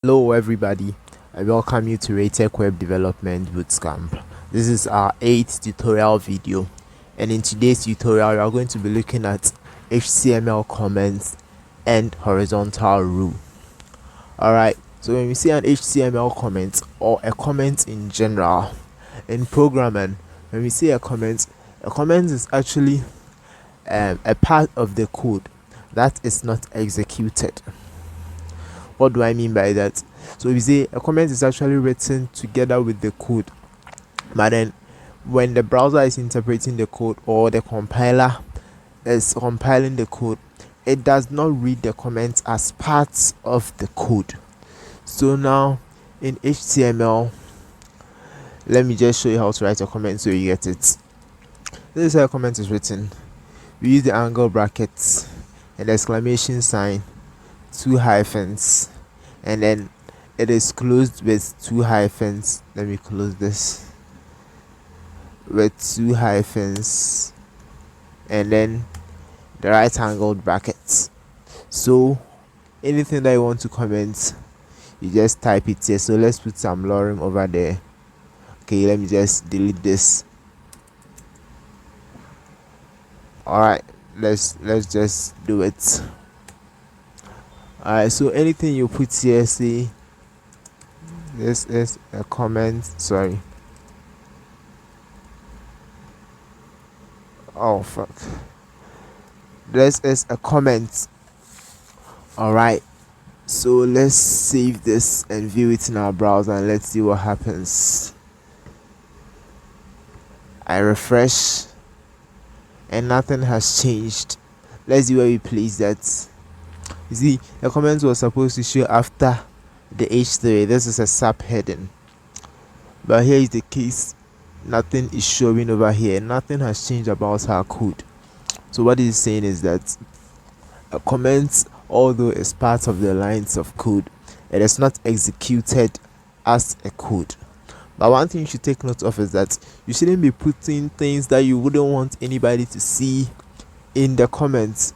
Hello everybody, I welcome you to Raytech Web Development Bootcamp. This is our 8th tutorial video, and in today's tutorial we are going to be looking at HTML comments and horizontal rule. Alright, so when we see an HTML comment or a comment in general in programming, when we see a comment is actually a part of the code that is not executed. What do I mean by that? So we say a comment is actually written together with the code, but then when the browser is interpreting the code or the compiler is compiling the code, it does not read the comments as parts of the code. So now in HTML, let me just show you how to write a comment so you get it. This is how a comment is written. We use the angle brackets and the exclamation sign, 2 hyphens, and then it is closed with 2 hyphens. Let me close this with 2 hyphens, and then the right angled brackets. So anything that you want to comment, you just type it here. So let's put some lorem over there. Okay, let me just delete this. Alright, let's just do it. Alright, so anything you put here, see, this is a comment. Sorry. Oh fuck. This is a comment. Alright, so let's save this and view it in our browser and let's see what happens. I refresh and nothing has changed. Let's see where we place that. You see, the comment was supposed to show after the H3. This is a subheading, but here is the case. Nothing is showing over here. Nothing has changed about our code. So what it's saying is that a comment, although it's part of the lines of code, it is not executed as a code. But one thing you should take note of is that you shouldn't be putting things that you wouldn't want anybody to see in the comments.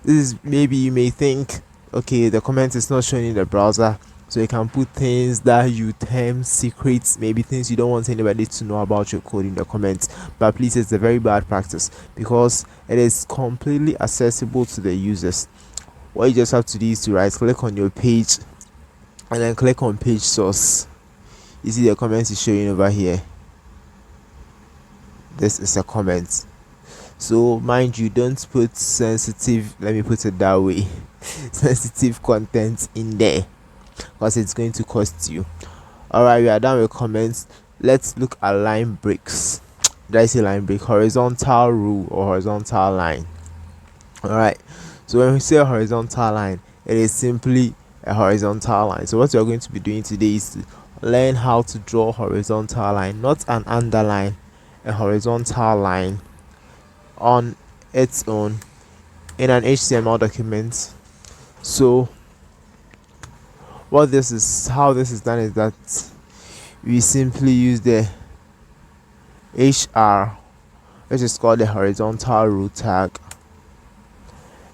This is, maybe you may think, okay, the comment is not showing in the browser, so you can put things that you term secrets, maybe things you don't want anybody to know about your code in the comments. But please, it's a very bad practice because it is completely accessible to the users. What you just have to do is to right click on your page and then click on page source. You see the comments is showing over here. This is a comment. So mind you, don't put sensitive, let me put it that way, sensitive content in there, because it's going to cost you. Alright, we are done with comments. Let's look at line breaks. Did I say line break? Horizontal rule or horizontal line. Alright, so when we say a horizontal line, it is simply a horizontal line. So what we are going to be doing today is to learn how to draw a horizontal line, not an underline, a horizontal line on its own in an HTML document. So how this is done is that we simply use the HR, which is called the horizontal rule tag,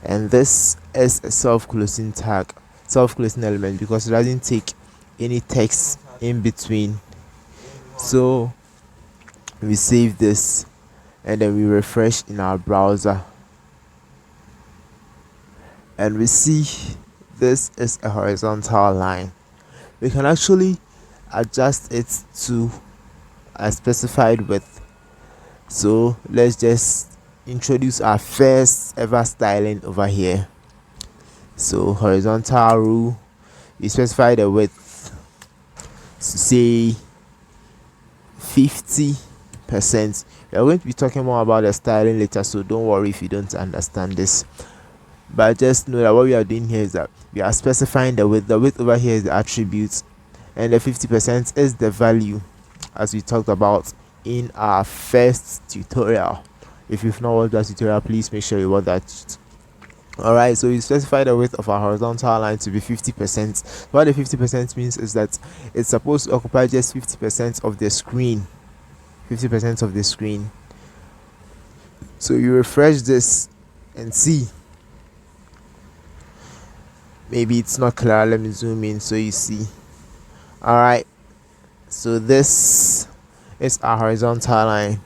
and this is a self-closing tag, self-closing element, because it doesn't take any text in between. So we save this and then we refresh in our browser and we see this is a horizontal line. We can actually adjust it to a specified width. So let's just introduce our first ever styling over here. So horizontal rule, we specify the width, say 50%. We are going to be talking more about the styling later, so don't worry if you don't understand this. But just know that what we are doing here is that we are specifying the width. The width over here is the attribute, and the 50% is the value, as we talked about in our first tutorial. If you've not watched that tutorial, please make sure you watch that. Alright, so we specify the width of our horizontal line to be 50%. What the 50% means is that it's supposed to occupy just 50% of the screen. 50% of the screen. So you refresh this and see maybe it's not clear. Let me zoom in so you see. All right, so this is our horizontal line.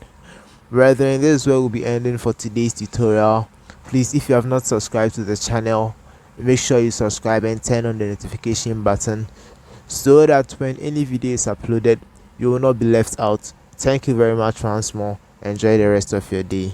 Brethren, this is where we'll be ending for today's tutorial. Please, if you have not subscribed to the channel, make sure you subscribe and turn on the notification button so that when any video is uploaded, you will not be left out. Thank you very much once more. Enjoy the rest of your day.